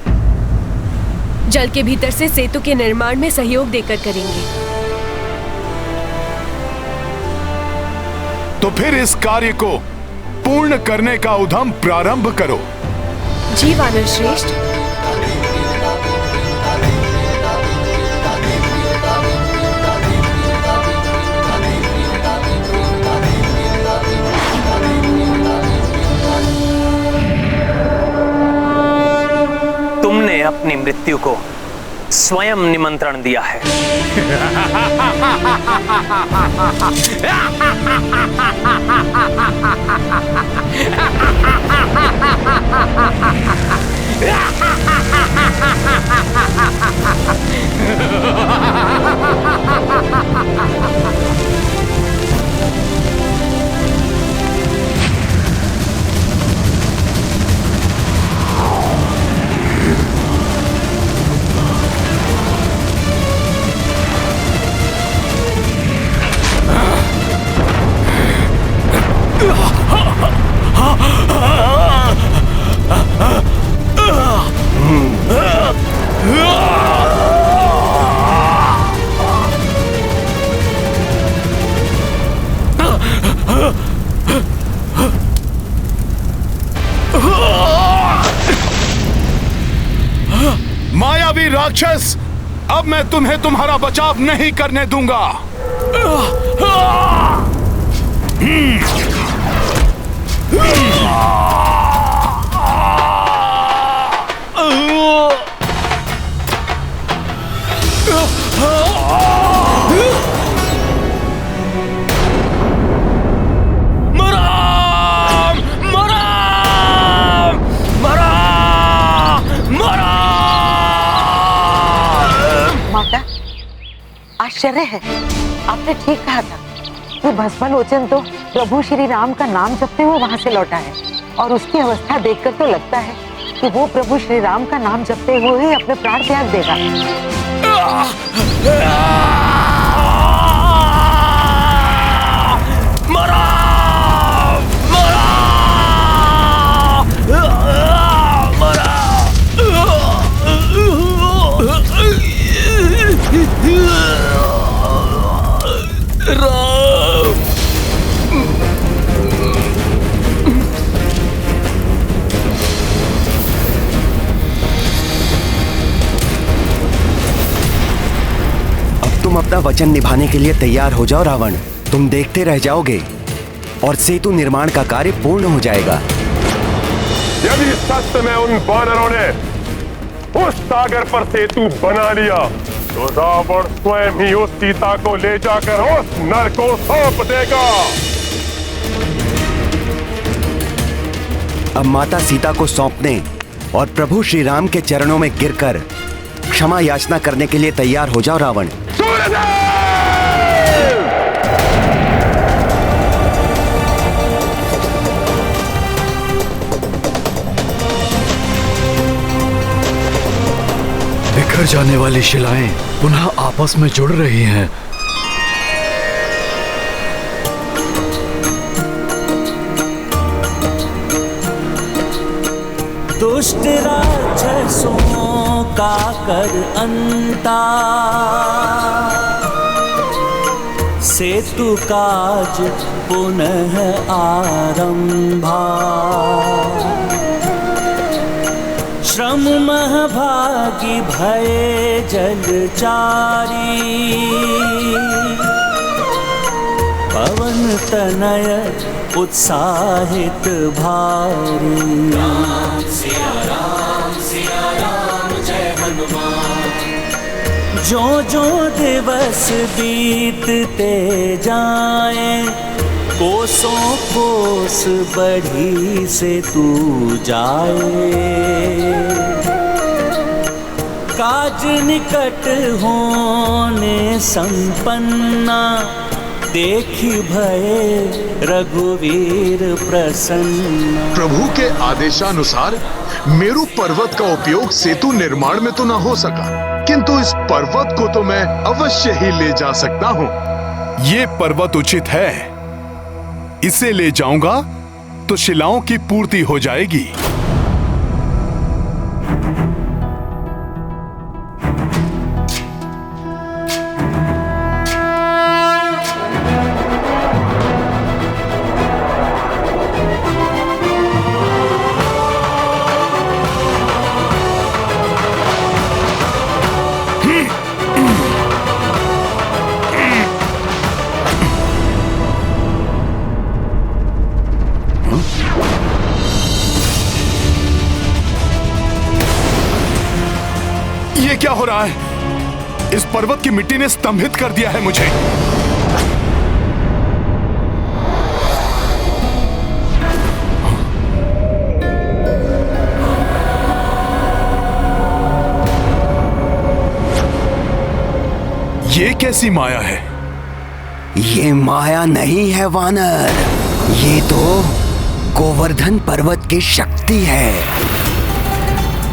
जल के भीतर से सेतु के निर्माण में सहयोग देकर करेंगे। तो फिर इस कार्य को पूर्ण करने का उद्यम प्रारंभ करो। जी वानर श्रेष्ठ। तुमने अपनी मृत्यु को स्वयं निमंत्रण दिया है। मायावी राक्षस, अब मैं तुम्हें तुम्हारा बचाव नहीं करने दूंगा। आश्चर्य है, आपने ठीक कहा था। वो भस्मलोचन तो प्रभु श्री राम का नाम जपते हुए वहां से लौटा है, और उसकी अवस्था देखकर तो लगता है कि वो प्रभु श्री राम का नाम जपते हुए ही अपने प्राण त्याग देगा। तुम अपना वचन निभाने के लिए तैयार हो जाओ रावण। तुम देखते रह जाओगे और सेतु निर्माण का कार्य पूर्ण हो जाएगा। यदि सच में उन वानरों ने उस सागर पर सेतु बना लिया तो रावण स्वयं ही उस सीता को ले जाकर उस नर को सौंप देगा। अब माता सीता को सौंपने और प्रभु श्री राम के चरणों में गिरकर क्षमा याचना करने के लिए तैयार हो जाओ रावण। बिखर जाने वाली शिलाएं पुनः आपस में जुड़ रही हैं। दुष्ट राक्षसों का कर अंता, सेतु काज पुनः आरंभा। श्रम महभागी भये जलचारी, पवन तनय उत्साहित भारी। राम सिया राम जय हनुमान। जो दिवस बीतते जाएं, कोसों कोस बढ़ी से तू जाए। काज निकट होने संपन्ना, देखी भये रघुवीर प्रसन्न। प्रभु के आदेशानुसार मेरू पर्वत का उपयोग सेतु निर्माण में तो न हो सका, किंतु इस पर्वत को तो मैं अवश्य ही ले जा सकता हूँ। ये पर्वत उचित है, इसे ले जाऊंगा तो शिलाओं की पूर्ति हो जाएगी। ये क्या हो रहा है? इस पर्वत की मिट्टी ने स्तंभित कर दिया है मुझे। ये कैसी माया है? ये माया नहीं है वानर, ये तो गोवर्धन पर्वत की शक्ति है।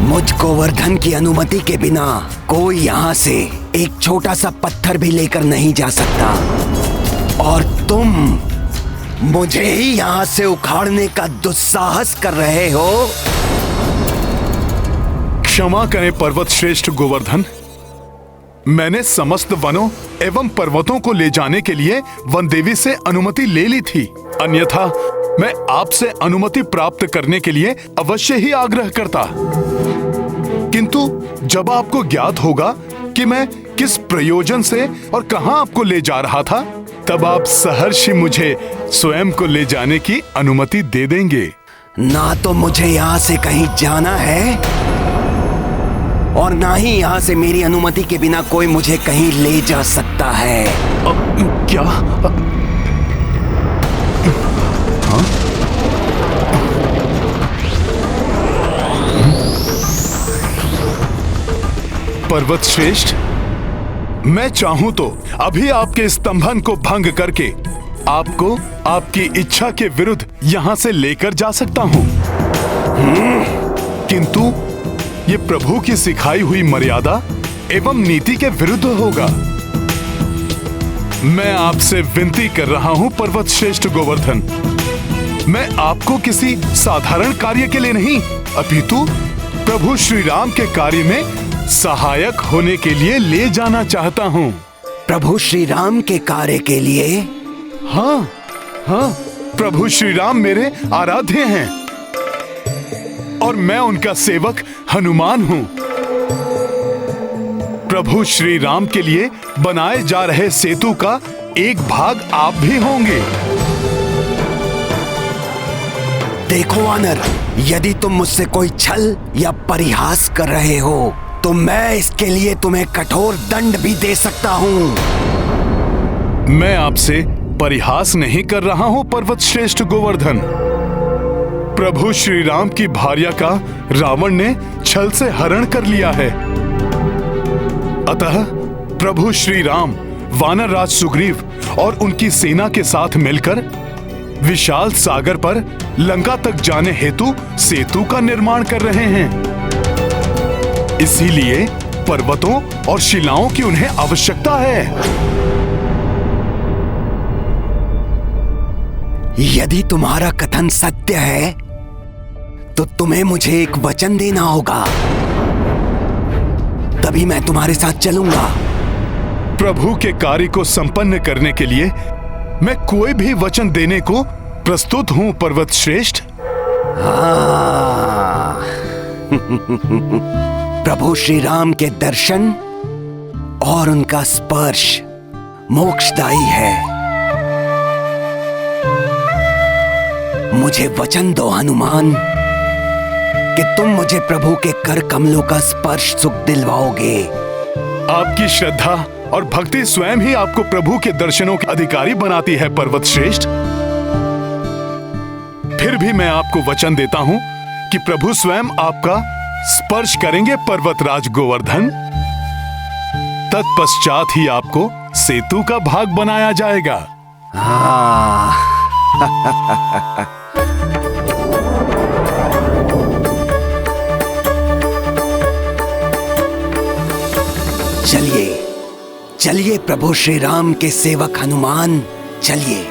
मुझ गोवर्धन की अनुमति के बिना कोई यहाँ से एक छोटा सा पत्थर भी लेकर नहीं जा सकता, और तुम मुझे ही यहाँ से उखाड़ने का दुस्साहस कर रहे हो। क्षमा करें पर्वत श्रेष्ठ गोवर्धन। मैंने समस्त वनों एवं पर्वतों को ले जाने के लिए वन देवी से अनुमति ले ली थी, अन्यथा मैं आपसे अनुमति प्राप्त करने के लिए अवश्य ही आग्रह करता। किंतु जब आपको ज्ञात होगा कि मैं किस प्रयोजन से और कहां आपको ले जा रहा था, तब आप सहर्ष मुझे स्वयं को ले जाने की अनुमति दे देंगे। ना तो मुझे यहाँ से कहीं जाना है और ना ही यहाँ से मेरी अनुमति के बिना कोई मुझे कहीं ले जा सकता है। क्या? हाँ? पर्वत श्रेष्ठ, मैं चाहूं तो अभी आपके स्तंभन को भंग करके आपको आपकी इच्छा के विरुद्ध यहां से लेकर जा सकता हूं, किंतु ये प्रभु की सिखाई हुई मर्यादा एवं नीति के विरुद्ध होगा। मैं आपसे विनती कर रहा हूं पर्वत श्रेष्ठ गोवर्धन, मैं आपको किसी साधारण कार्य के लिए नहीं, अपितु प्रभु श्री राम के कार्य में सहायक होने के लिए ले जाना चाहता हूं। प्रभु श्री राम के कार्य के लिए? हाँ हाँ, प्रभु श्री राम मेरे आराध्य हैं और मैं उनका सेवक हनुमान हूं। प्रभु श्री राम के लिए बनाए जा रहे सेतु का एक भाग आप भी होंगे। देखो वानर, यदि तुम मुझसे कोई छल या परिहास कर रहे हो तो मैं इसके लिए तुम्हें कठोर दंड भी दे सकता हूं। मैं आपसे परिहास नहीं कर रहा हूं पर्वत श्रेष्ठ गोवर्धन। प्रभु श्री राम की भार्या का रावण ने छल से हरण कर लिया है, अतः प्रभु श्री राम वानर राज सुग्रीव और उनकी सेना के साथ मिलकर विशाल सागर पर लंका तक जाने हेतु सेतु का निर्माण कर रहे हैं। इसीलिए पर्वतों और शिलाओं की उन्हें आवश्यकता है। यदि तुम्हारा कथन सत्य है तो तुम्हें मुझे एक वचन देना होगा, तभी मैं तुम्हारे साथ चलूंगा। प्रभु के कार्य को संपन्न करने के लिए मैं कोई भी वचन देने को प्रस्तुत हूं पर्वत श्रेष्ठ। प्रभु श्री राम के दर्शन और उनका स्पर्श मोक्षदायी है। मुझे वचन दो हनुमान कि तुम मुझे प्रभु के कर कमलों का स्पर्श सुख दिलवाओगे। आपकी श्रद्धा और भक्ति स्वयं ही आपको प्रभु के दर्शनों के अधिकारी बनाती है पर्वत श्रेष्ठ। फिर भी मैं आपको वचन देता हूं कि प्रभु स्वयं आपका स्पर्श करेंगे पर्वतराज गोवर्धन। तत्पश्चात ही आपको सेतु का भाग बनाया जाएगा। चलिए चलिए प्रभु श्री राम के सेवक हनुमान, चलिए।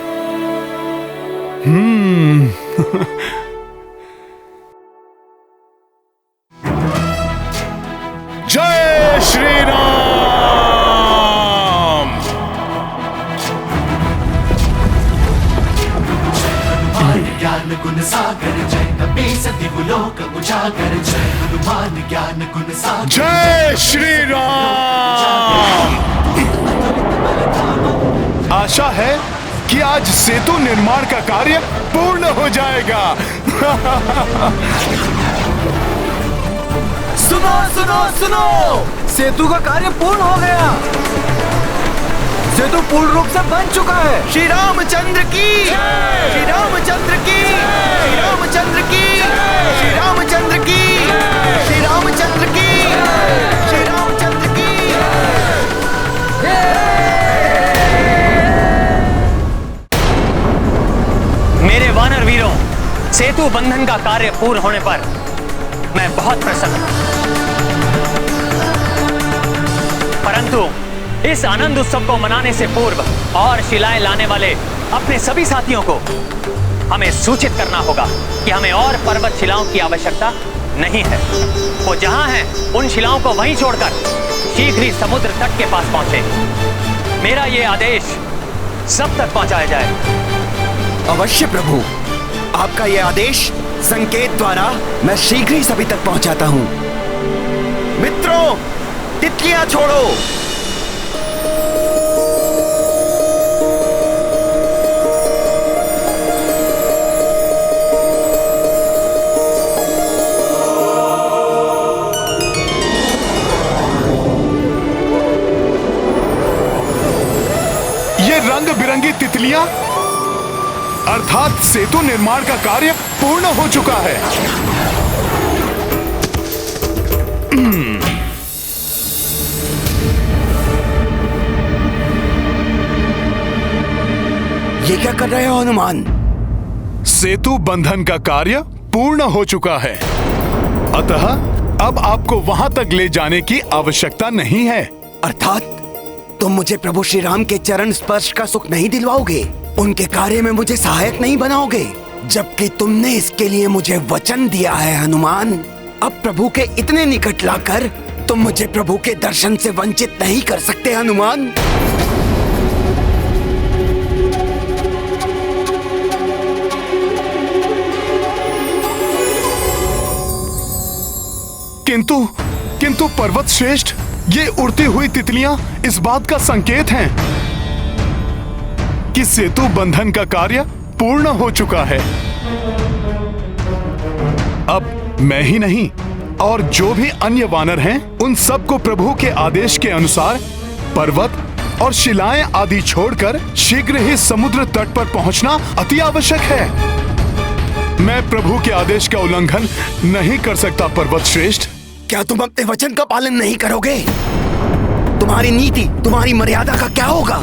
जय श्री राम। ज्ञान गुण सागर जय कपी सती लोक उजागर, जय हनुमान ज्ञान गुण सागर। जय श्री राम। आशा है कि आज सेतु निर्माण का कार्य पूर्ण हो जाएगा। सुनो सुनो सुनो, सेतु का कार्य पूर्ण हो गया। सेतु पूर्ण रूप से बन चुका है। श्री रामचंद्र की, श्री रामचंद्र की, श्री रामचंद्र की, श्री रामचंद्र की, श्री रामचंद्र की, श्री रामचंद्र की। मेरे वानर वीरों, सेतु बंधन का कार्य पूर्ण होने पर मैं बहुत प्रसन्न हूं, परंतु इस आनंद उत्सव को मनाने से पूर्व और शिलाएं लाने वाले अपने सभी साथियों को हमें सूचित करना होगा कि हमें और पर्वत शिलाओं की आवश्यकता नहीं है। वो जहां हैं, उन शिलाओं को वहीं छोड़कर शीघ्र ही समुद्र तट के पास पहुंचे। मेरा ये आदेश सब तक पहुंचाया जाए। अवश्य प्रभु, आपका ये आदेश संकेत द्वारा मैं शीघ्र ही सभी तक पहुंचाता हूं। मित्रों, तितलियां छोड़ो। ये रंग बिरंगी तितलियां, अर्थात सेतु निर्माण का कार्य पूर्ण हो चुका है। ये क्या कर रहे हो हनुमान? सेतु बंधन का कार्य पूर्ण हो चुका है, अतः अब आपको वहां तक ले जाने की आवश्यकता नहीं है। अर्थात तुम मुझे प्रभु श्री राम के चरण स्पर्श का सुख नहीं दिलवाओगे, उनके कार्य में मुझे सहायक नहीं बनाओगे, जबकि तुमने इसके लिए मुझे वचन दिया है हनुमान। अब प्रभु के इतने निकट लाकर तुम मुझे प्रभु के दर्शन से वंचित नहीं कर सकते हनुमान। किंतु पर्वत श्रेष्ठ, ये उड़ती हुई तितलियां इस बात का संकेत हैं कि सेतु बंधन का कार्य पूर्ण हो चुका है। अब मैं ही नहीं और जो भी अन्य वानर हैं, उन सबको प्रभु के आदेश के अनुसार पर्वत और शिलाएं आदि छोड़कर शीघ्र ही समुद्र तट पर पहुंचना अति आवश्यक है। मैं प्रभु के आदेश का उल्लंघन नहीं कर सकता पर्वत श्रेष्ठ। क्या तुम अपने वचन का पालन नहीं करोगे? तुम्हारी नीति, तुम्हारी मर्यादा का क्या होगा?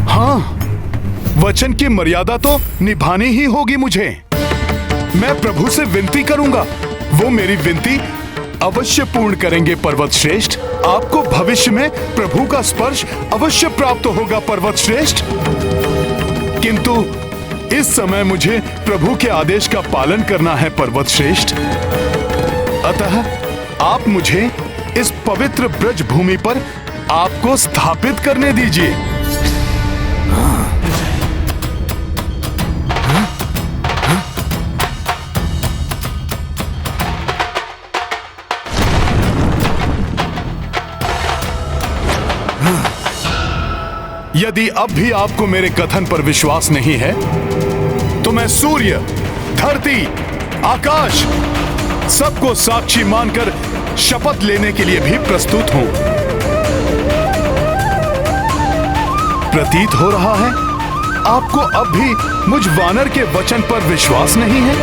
हाँ, वचन की मर्यादा तो निभानी ही होगी मुझे। मैं प्रभु से विनती करूंगा, वो मेरी विनती अवश्य पूर्ण करेंगे पर्वत श्रेष्ठ। आपको भविष्य में प्रभु का स्पर्श अवश्य प्राप्त होगा पर्वत श्रेष्ठ। किंतु इस समय मुझे प्रभु के आदेश का पालन करना है पर्वत श्रेष्ठ। अतः आप मुझे इस पवित्र ब्रज भूमि पर आपको स्थापित करने दीजिए। यदि अब भी आपको मेरे कथन पर विश्वास नहीं है, तो मैं सूर्य, धरती, आकाश सबको साक्षी मानकर शपथ लेने के लिए भी प्रस्तुत हूं। प्रतीत हो रहा है आपको अब भी मुझ वानर के वचन पर विश्वास नहीं है।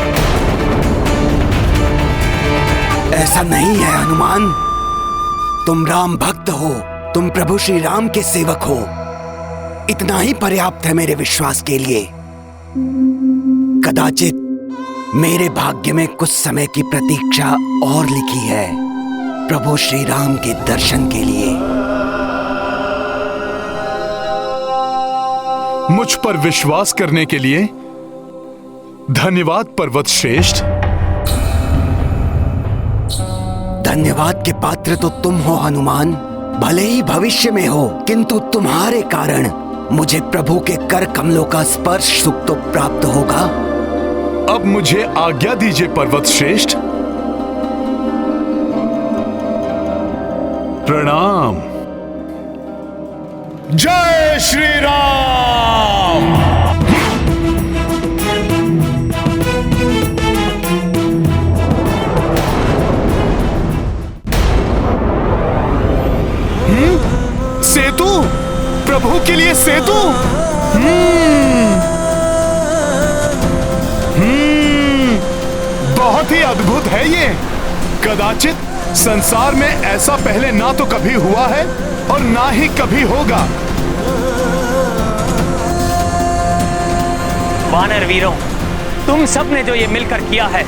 ऐसा नहीं है हनुमान, तुम राम भक्त हो, तुम प्रभु श्री राम के सेवक हो, इतना ही पर्याप्त है मेरे विश्वास के लिए। कदाचित मेरे भाग्य में कुछ समय की प्रतीक्षा और लिखी है प्रभु श्री राम के दर्शन के लिए। मुझ पर विश्वास करने के लिए धन्यवाद पर्वत श्रेष्ठ। धन्यवाद के पात्र तो तुम हो हनुमान, भले ही भविष्य में हो, किंतु तुम्हारे कारण मुझे प्रभु के कर कमलों का स्पर्श सुख तो प्राप्त होगा। अब मुझे आज्ञा दीजिए पर्वत श्रेष्ठ। प्रणाम। जय श्री राम। सेतु, प्रभु के लिए सेतु। बहुत ही अद्भुत है ये। कदाचित संसार में ऐसा पहले ना तो कभी हुआ है और ना ही कभी होगा। वानर वीरों, तुम सब ने जो ये मिलकर किया है,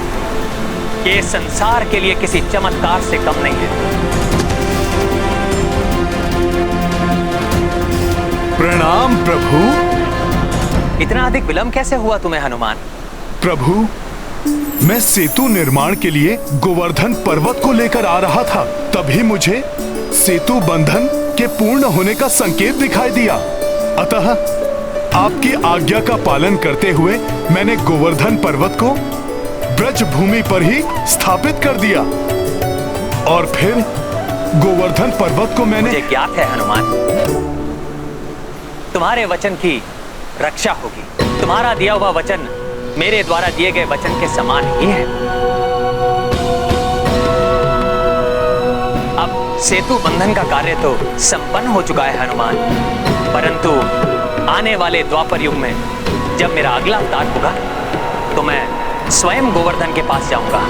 ये संसार के लिए किसी चमत्कार से कम नहीं है। प्रणाम प्रभु। इतना अधिक विलंब कैसे हुआ तुम्हें हनुमान? प्रभु, मैं सेतु निर्माण के लिए गोवर्धन पर्वत को लेकर आ रहा था, तभी मुझे सेतु बंधन के पूर्ण होने का संकेत दिखाई दिया। अतः आपकी आज्ञा का पालन करते हुए मैंने गोवर्धन पर्वत को ब्रज भूमि पर ही स्थापित कर दिया और फिर गोवर्धन पर्वत को मैंने। मुझे ज्ञात है हनुमान, तुम्हारे वचन की रक्षा होगी। तुम्हारा दिया हुआ वचन मेरे द्वारा दिए गए वचन के समान ही है। अब सेतु बंधन का कार्य तो संपन्न हो चुका है हनुमान, परंतु आने वाले द्वापर युग में जब मेरा अगला अवतार होगा तो मैं स्वयं गोवर्धन के पास जाऊंगा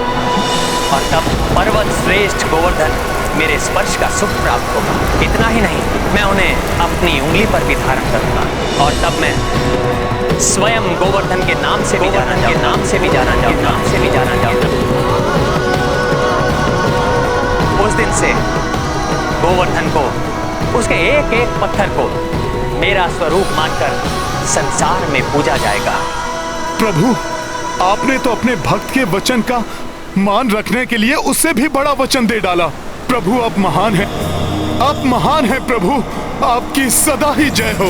और तब पर्वत श्रेष्ठ गोवर्धन मेरे स्पर्श का सुख प्राप्त होगा। इतना ही नहीं, मैं उन्हें अपनी उंगली पर भी धारण करूंगा और तब मैं स्वयं गोवर्धन के नाम से भी जाना जाऊंगा। उस दिन से गोवर्धन को, उसके एक एक पत्थर को मेरा स्वरूप मानकर संसार में पूजा जाएगा। प्रभु, आपने तो अपने भक्त के वचन का मान रखने के लिए उससे भी बड़ा वचन दे डाला। प्रभु आप महान हैं, आप महान हैं प्रभु, आपकी सदा ही जय हो।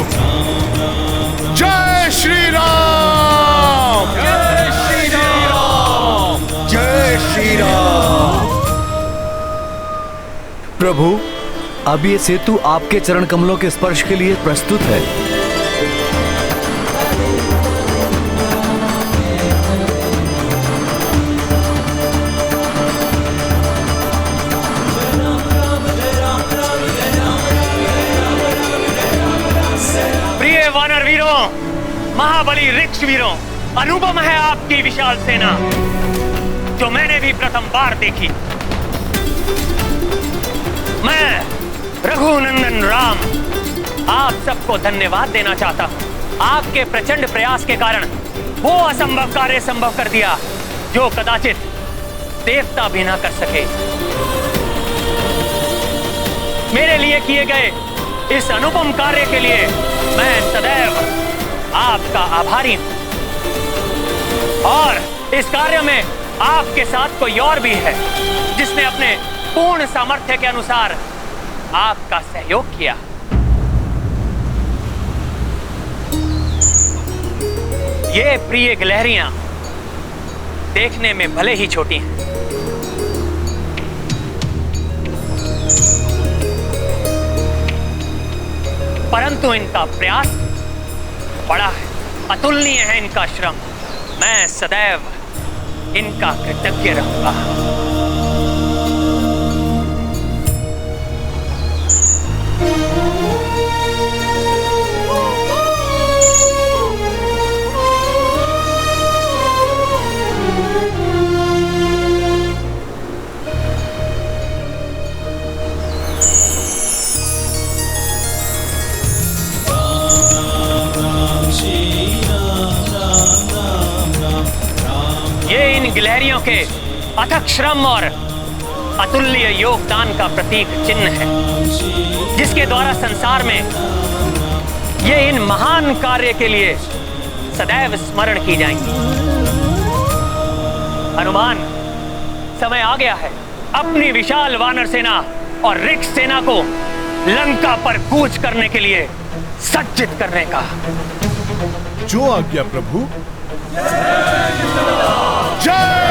जय श्री राम, जय श्री राम, जय श्री राम। प्रभु, अब ये सेतु आपके चरण कमलों के स्पर्श के लिए प्रस्तुत है। प्रिय वानर वीरों, महाबली ऋक्ष वीरों, अनुपम है आपकी विशाल सेना जो मैंने भी प्रथम बार देखी। मैं रघुनंदन राम आप सबको धन्यवाद देना चाहता हूं। आपके प्रचंड प्रयास के कारण वो असंभव कार्य संभव कर दिया जो कदाचित देवता भी ना कर सके। मेरे लिए किए गए इस अनुपम कार्य के लिए मैं सदैव आपका आभारी हूं और इस कार्य में आपके साथ कोई और भी है जिसने अपने पूर्ण सामर्थ्य के अनुसार आपका सहयोग किया। ये प्रिय गिलहरियां देखने में भले ही छोटी हैं, परंतु इनका प्रयास बड़ा है, अतुलनीय है इनका श्रम। मैं सदैव इनका कृतज्ञ रहूंगा। ये इन गिलहरियों के अथक श्रम और अतुल्य योगदान का प्रतीक चिन्ह है जिसके द्वारा संसार में ये इन महान कार्य के लिए सदैव स्मरण की जाएंगी। हनुमान, समय आ गया है अपनी विशाल वानर सेना और ऋक्ष सेना को लंका पर कूच करने के लिए सज्जित करने का। जो आज्ञा प्रभु। जय